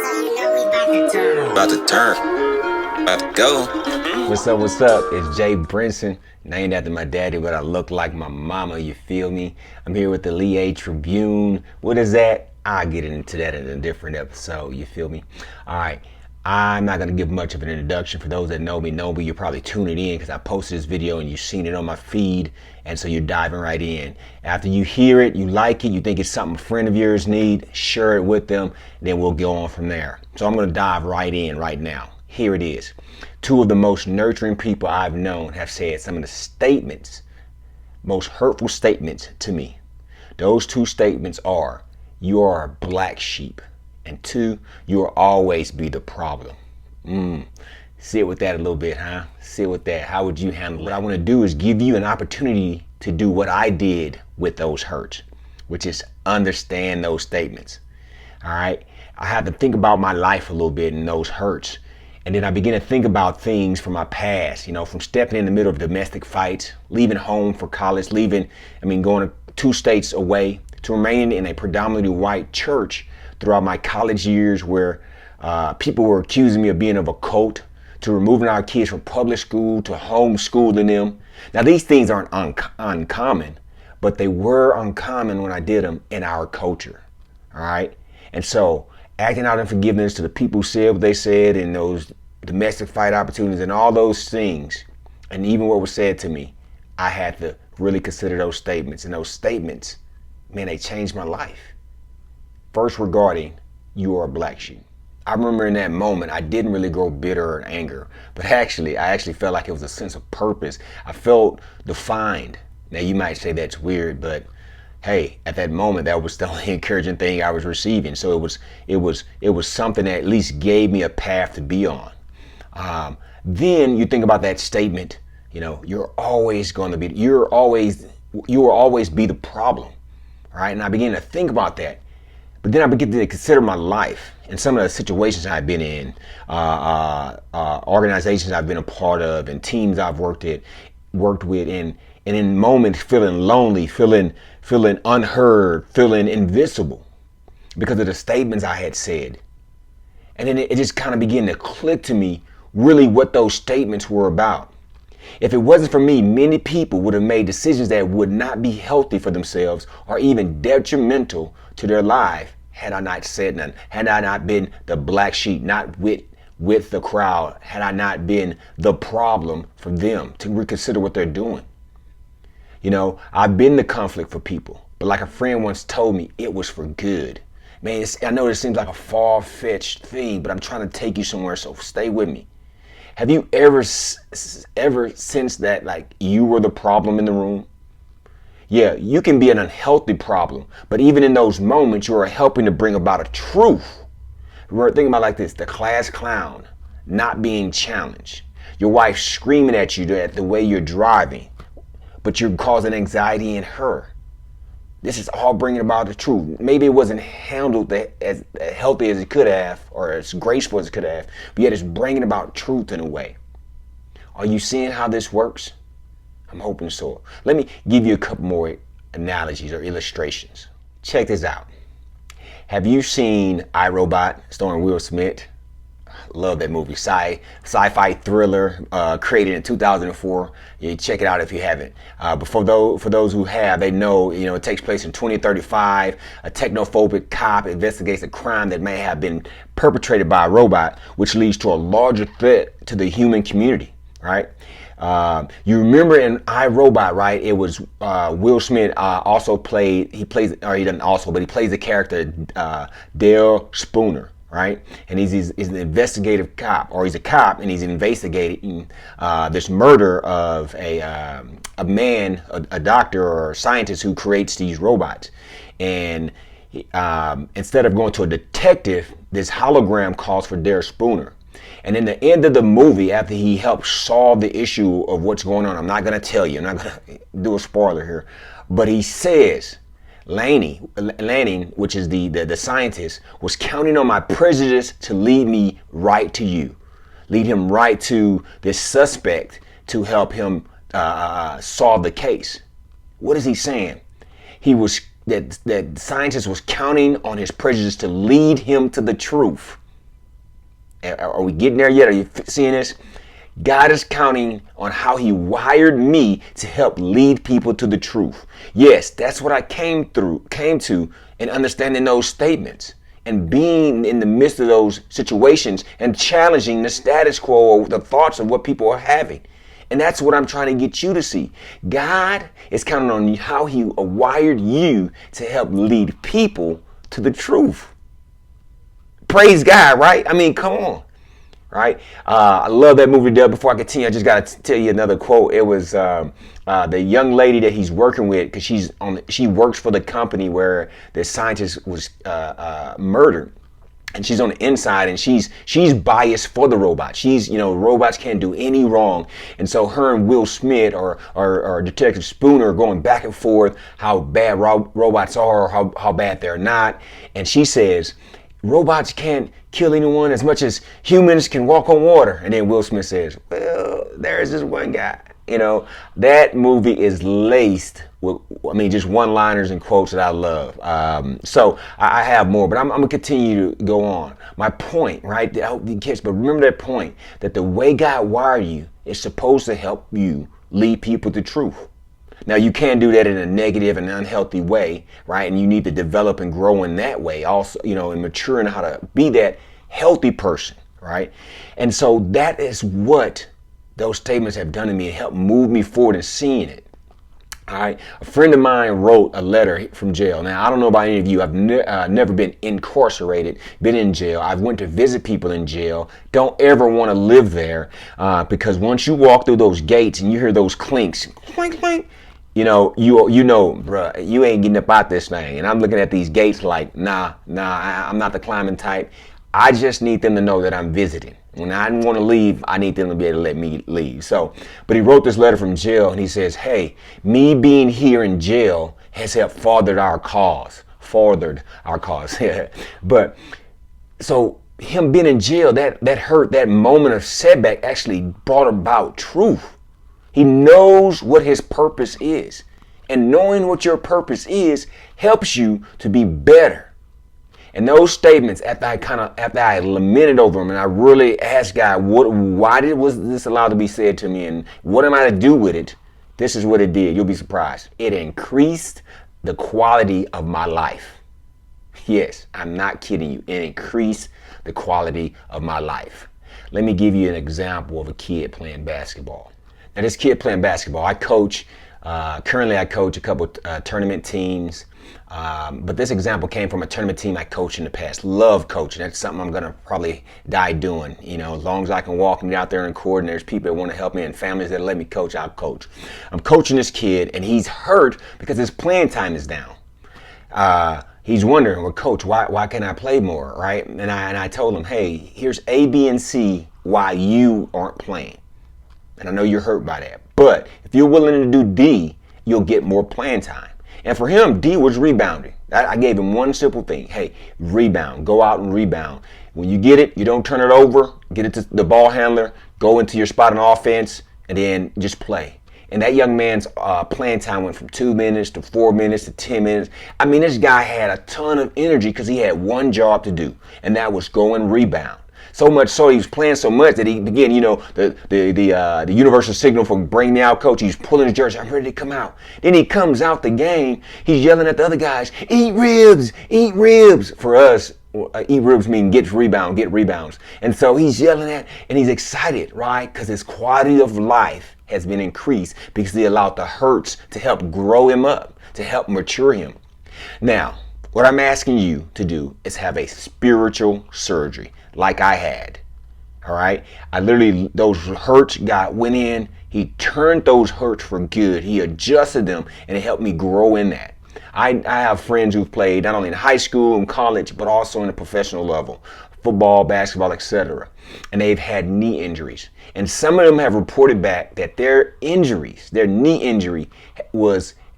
About to turn. About to go. What's up, what's up? It's Jay Brinson, named after my daddy, but I look like my mama, you feel me? I'm here with the Lee Tribune. What is that? I'll get into that in a different episode, you feel me? All right, I'm not gonna give much of an introduction. For those that know me, but you're probably tuning in because I posted this video and you've seen it on my feed, and so you're diving right in. After you hear it, you like it, you think it's something a friend of yours need, share it with them, then we'll go on from there. So I'm gonna dive right in right now. Here it is. Two of the most nurturing people I've known have said some of the statements, most hurtful statements to me. Those two statements are, you are a black sheep, and two, you will always be the problem. Sit with that a little bit, huh? Sit with that. How would you handle it? What I want to do is give you an opportunity to do what I did with those hurts, which is understand those statements. All right? I had to think about my life a little bit in those hurts. And then I began to think about things from my past, from stepping in the middle of domestic fights, leaving home for college, going to 2 states away, to remaining in a predominantly white church throughout my college years where people were accusing me of being of a cult, to removing our kids from public school, to homeschooling them. Now, these things aren't uncommon, but they were uncommon when I did them in our culture, all right? And so acting out in forgiveness to the people who said what they said in those domestic fight opportunities and all those things, and even what was said to me, I had to really consider those statements. And those statements, man, they changed my life. First, regarding you are a black sheep. I remember in that moment, I didn't really grow bitter or anger, but I actually felt like it was a sense of purpose. I felt defined. Now, you might say that's weird, but hey, at that moment, that was the only encouraging thing I was receiving. So it was something that at least gave me a path to be on. Then you think about that statement, you will always be the problem, right? And I began to think about that. But then I began to consider my life and some of the situations I've been in, organizations I've been a part of, and teams I've worked with, and in moments feeling lonely, feeling unheard, feeling invisible because of the statements I had said. And then it just kind of began to click to me really what those statements were about. If it wasn't for me, many people would have made decisions that would not be healthy for themselves or even detrimental to their life had I not said nothing, had I not been the black sheep, not with the crowd, had I not been the problem for them to reconsider what they're doing. I've been the conflict for people, but like a friend once told me, it was for good. Man, I know this seems like a far-fetched thing, but I'm trying to take you somewhere, so stay with me. Have you ever sensed that like you were the problem in the room? Yeah, you can be an unhealthy problem, but even in those moments, you are helping to bring about a truth. We're thinking about like this, the class clown not being challenged. Your wife screaming at you at the way you're driving, but you're causing anxiety in her. This is all bringing about the truth. Maybe it wasn't handled as healthy as it could have or as graceful as it could have, but yet it's bringing about truth in a way. Are you seeing how this works? I'm hoping so. Let me give you a couple more analogies or illustrations. Check this out. Have you seen iRobot starring Will Smith? Love that movie. Sci-fi thriller created in 2004. You check it out if you haven't. But for those who have, they know it takes place in 2035. A technophobic cop investigates a crime that may have been perpetrated by a robot, which leads to a larger threat to the human community. Right? You remember in iRobot, right? It was Will Smith he plays the character Dale Spooner. Right? And he's an investigative cop, or he's a cop, and he's investigating this murder of a man, a doctor or a scientist who creates these robots. And instead of going to a detective, this hologram calls for Dale Spooner. And in the end of the movie, after he helps solve the issue of what's going on, I'm not going to tell you, I'm not going to do a spoiler here, but he says, Lanning, which is the scientist, was counting on my prejudice to lead me right to you. Lead him right to this suspect to help him solve the case. What is he saying? That scientist was counting on his prejudice to lead him to the truth. Are we getting there yet? Are you seeing this? God is counting on how he wired me to help lead people to the truth. Yes, that's what I came to in understanding those statements and being in the midst of those situations and challenging the status quo or the thoughts of what people are having. And that's what I'm trying to get you to see. God is counting on how he wired you to help lead people to the truth. Praise God, right? I mean, come on. Right? I love that movie, Deb. Before I continue, I just got to tell you another quote. It was the young lady that he's working with, because she works for the company where the scientist was murdered. And she's on the inside, and she's biased for the robot. Robots can't do any wrong. And so her and Will Smith or Detective Spooner are going back and forth how bad robots are or how bad they're not. And she says, robots can't kill anyone as much as humans can walk on water. And then Will Smith says, well, there's this one guy. That movie is laced with, just one-liners and quotes that I love. So I have more, but I'm going to continue to go on. My point, right? I hope you catch, but remember that point, that the way God wired you is supposed to help you lead people to truth. Now, you can't do that in a negative and unhealthy way, right? And you need to develop and grow in that way also, and mature in how to be that healthy person, right? And so that is what those statements have done to me and helped move me forward in seeing it. All right. A friend of mine wrote a letter from jail. Now, I don't know about any of you. I've never been incarcerated, been in jail. I've went to visit people in jail. Don't ever want to live there because once you walk through those gates and you hear those clinks, clink, clink, bruh, you ain't getting up out this thing. And I'm looking at these gates like, nah, I'm not the climbing type. I just need them to know that I'm visiting. When I want to leave, I need them to be able to let me leave. So, but he wrote this letter from jail, and he says, hey, me being here in jail has helped furthered our cause. But so him being in jail, that hurt, that moment of setback actually brought about truth. He knows what his purpose is. And knowing what your purpose is helps you to be better. And those statements, after I lamented over them and I really asked God, why was this allowed to be said to me and what am I to do with it? This is what it did. You'll be surprised. It increased the quality of my life. Yes, I'm not kidding you. It increased the quality of my life. Let me give you an example of a kid playing basketball. Now, this kid playing basketball, I coach. Currently, I coach a couple tournament teams. But this example came from a tournament team I coached in the past. Love coaching. That's something I'm going to probably die doing. As long as I can walk and get out there and court and there's people that want to help me and families that let me coach, I'll coach. I'm coaching this kid and he's hurt because his playing time is down. He's wondering, well, coach, why can't I play more, right? And I told him, hey, here's A, B, and C why you aren't playing. And I know you're hurt by that. But if you're willing to do D, you'll get more playing time. And for him, D was rebounding. I gave him one simple thing. Hey, rebound. Go out and rebound. When you get it, you don't turn it over. Get it to the ball handler. Go into your spot on offense. And then just play. And that young man's playing time went from 2 minutes to 4 minutes to 10 minutes. This guy had a ton of energy because he had one job to do. And that was go and rebound. So much so he was playing so much that he began, the universal signal for bring me out, coach. He's pulling his jersey. I'm ready to come out. Then he comes out the game. He's yelling at the other guys, eat ribs, eat ribs. For us, eat ribs mean get rebounds. And so he's yelling at, and he's excited, right? Because his quality of life has been increased because he allowed the hurts to help grow him up, to help mature him. Now, what I'm asking you to do is have a spiritual surgery like I had. All right. Those hurts, God went in. He turned those hurts for good. He adjusted them and it helped me grow in that. I have friends who've played not only in high school and college, but also in the professional level, football, basketball, etc. And they've had knee injuries. And some of them have reported back that their knee injury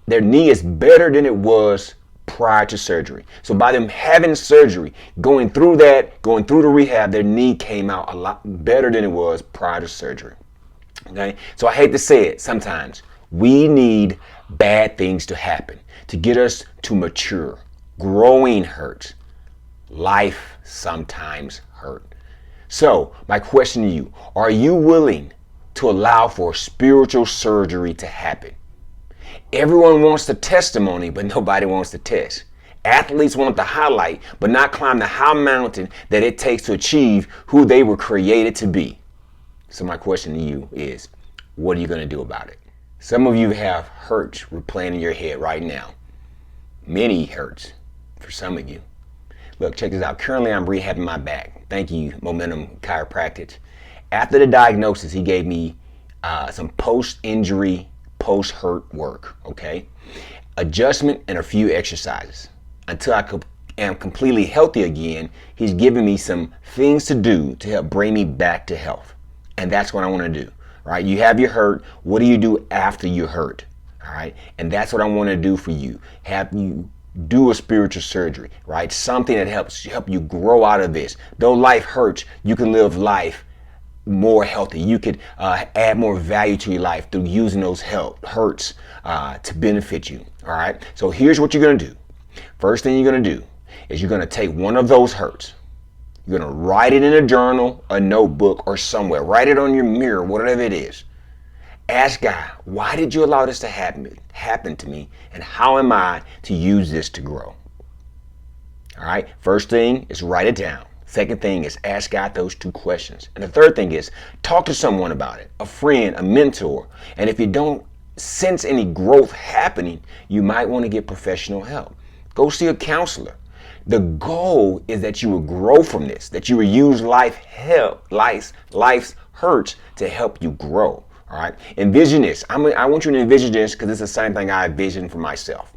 their knee is better than it was prior to surgery. So by them having surgery, going through the rehab, their knee came out a lot better than it was prior to surgery. Okay? So I hate to say it, sometimes we need bad things to happen to get us to mature. Growing hurts. Life sometimes hurt. So my question to you, are you willing to allow for spiritual surgery to happen? Everyone wants the testimony, but nobody wants the test. Athletes want the highlight, but not climb the high mountain that it takes to achieve who they were created to be. So my question to you is, what are you going to do about it? Some of you have hurts replaying in your head right now. Many hurts for some of you. Look, check this out. Currently, I'm rehabbing my back. Thank you, Momentum Chiropractic. After the diagnosis, he gave me some post-injury, post-hurt work, okay? Adjustment and a few exercises. Until I am completely healthy again, he's giving me some things to do to help bring me back to health. And that's what I want to do, right? You have your hurt. What do you do after you're hurt? All right? And that's what I want to do for you. Have you do a spiritual surgery, right? Something that help you grow out of this. Though life hurts, you can live life more healthy. You could add more value to your life through using those hurts to benefit you. All right. So here's what you're going to do. First thing you're going to do is you're going to take one of those hurts. You're going to write it in a journal, a notebook, or somewhere. Write it on your mirror, whatever it is. Ask God, why did you allow this to happen to me? And how am I to use this to grow? All right. First thing is write it down. Second thing is ask God those two questions. And the third thing is talk to someone about it, a friend, a mentor. And if you don't sense any growth happening, you might want to get professional help. Go see a counselor. The goal is that you will grow from this, that you will use life's hurts to help you grow. All right. Envision this. I want you to envision this because it's the same thing I envisioned for myself.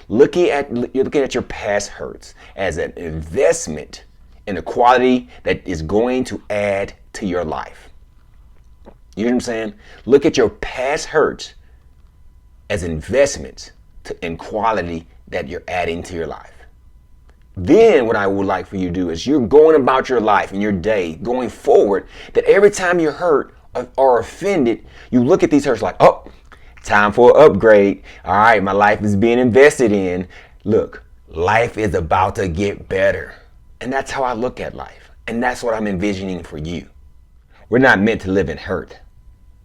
You're looking at your past hurts as an investment in a quality that is going to add to your life. You know what I'm saying? Look at your past hurts as investments in quality that you're adding to your life. Then what I would like for you to do is you're going about your life and your day going forward, that every time you're hurt or offended, you look at these hurts like, oh, time for an upgrade. All right, my life is being invested in. Look, life is about to get better. And that's how I look at life. And that's what I'm envisioning for you. We're not meant to live in hurt.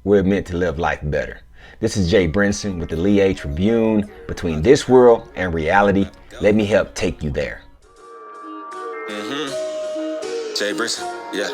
We're meant to live life better. This is Jay Brinson with the Lee Tribune. Between this world and reality, let me help take you there. Jay Brinson. Yeah.